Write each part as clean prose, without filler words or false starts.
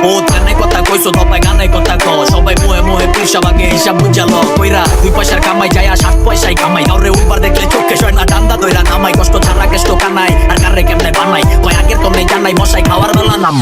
ও গানে কথা কইছো দপায় গানে কথা ক সবাই মোহে মোহে পিরসাবাগে হিসাব বুঝালো কইরা 2 পয়সার কামাই যায় 7 পয়সায় কামাই কাউরে উবার দেখলে চোখে সয় না ডান্ডা দইরা নামাই কষ্ট ছাড়া কেষ্ট কানাই আর কারে কেমনে বানাই কয় আগের তো নেই জানাই মশাই খাওয়ার বেলা নাম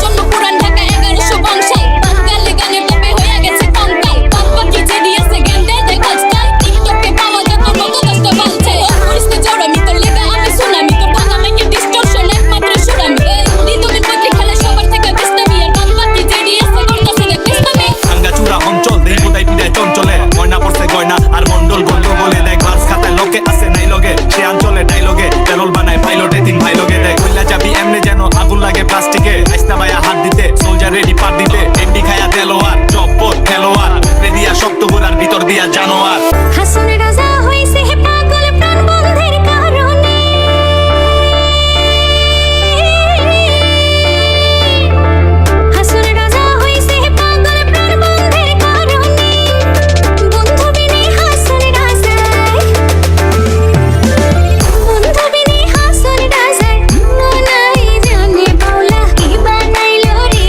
জন্ম পুরান ঢাকা 1100 বংশে বাঙালি গানে টপে হয়ে গেছে কঙ্কাল বাবা কি জেডি আছে গেন্দে দেখাস্তাল টিকটকে পাওয়া যত কত কষ্ট বলছে পরিস্থিতি জড় আমি তো লেগা আমি সুনামি তো ভাঙা মেকে ডিস্টরশন একমাত্র সুরামি রিদমের পক্ষে খেলে সবার থেকে বিস্তামি আর বাবা কি জেডি আছে করতেছে রে বিস্তামি আঙ্গা চূড়া অঞ্চল দেই বোধাই পিড়ায় চঞ্চলে গয়না পড়ছে গয়না আর মন্ডল গন্ড বলে দেয় ক্লাস খাতায় লোকে আছে নাই লগে সে অঞ্চলে ডাইলগে তেরল বানায় পাইলটে 3 ভাই লগে দেয় কইলা যাবি এমনে যেন আগুন লাগে প্লাস্টিকে আইস্তা ভাইয়া হাত দিতে সোলজার রেডি পার দিতে এন্ডি খায়া দেলোয়ার চপ্পর খেলোয়ার উপরে দিয়া শক্ত গোড়ার ভিতর দিয়া জানোয়ার হাসন রাজা হইছে হে পাগল প্রাণ বন্ধের কারণে হাসন রাজা হইছে হে পাগল প্রাণ বন্ধের কারণে বন্ধু বিনে হাসন রাজা বন্ধু বিনে হাসন রাজা মনাই জানে বাউলা কি বানাইলো রে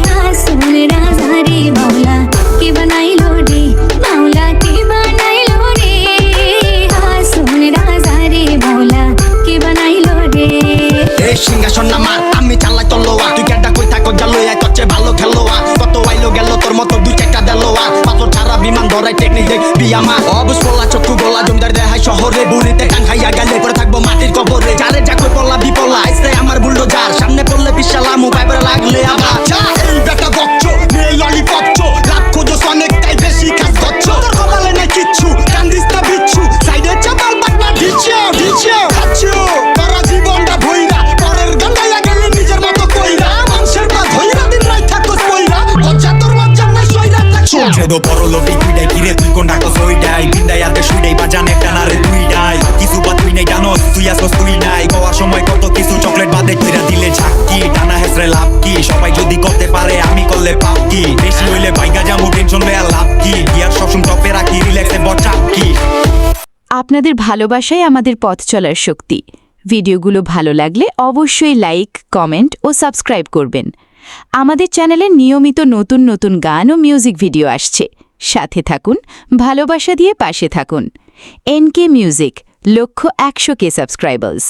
হাসন রাজা রে বাউলা কি বানাইলো রে বাউলা কি বানাইলো রে হাসন রাজা রে বাউলা কি বানাইলো রে এই সিংহাসন আমার আমি চালাই তলোয়া তুই কেডা কই থাকো জালুয়া তোর চেয়ে ভালো খেলোয়া কত আইলো গেল তোর মতো 2-4টা দেলোয়া পাথর ছাড়া বিমান ধরাই টেকনিক দেখ বিয়ামা অবুজ পড়লা চক্ষু গোলা জমিদার দেখাই শহরে বুড়িতে কান খাইয়া গেলে পরে থাকবো মাটির কবরে যারে যা কই পড়লা বিপলা আইসে আমার বুলডোজার সামনে পড়লে বিশালা মুখাই পরে লাগলে আবার এই বেটা গচ্ছ নে ললিপপ চো লাখ খোঁজো অনেক তাই বেশি কাজ করছো তোর কপালে নাই কিচ্ছু কান্দিস না বিচ্ছু সাইডে চাপাল বাটনা দিচ্ছো খাচ্ছো তোরা জীবনটা ভইরা পরের গান্ডাইয়া গেলে নিজের মতো কইরা মানুষের পা ধইরা দিন রাত থাকোস কইরা লজ্জা তোর মজ্জা না সইরা থাকছো ছেদো পরলোভী তুইডাই কিরে তুই কোন ডাকস ওইডাই বিন্দাই আতে শুইডাই বাজান একটা না রে তুইডাই কিছু বা তুই নাই জানোস তুই আসস তুই নাই কওয়ার সময় কত কিছু চকলেট বাদে কইরা দিলে ঝাক্কি টানা হেসরে লাভ কি সবাই যদি করতে পারে আমি করলে পাপ কি বেশি হইলে বাইগা জামু টেনশন লয়া লাভ কি ইয়ার সবসময় টপে রাখি রিল্যাক্সে বচাপ কি আপনাদের ভালোবাসাই আমাদের পথ চলার শক্তি। ভিডিওগুলো ভালো লাগলে অবশ্যই লাইক, কমেন্ট ও সাবস্ক্রাইব করবেন। আমাদের চ্যানেলে নিয়মিত নতুন নতুন গান ও মিউজিক ভিডিও আসছে। সাথে থাকুন, ভালোবাসা দিয়ে পাশে থাকুন। NK মিউজিক, লক্ষ্য 100K সাবস্ক্রাইবার্স।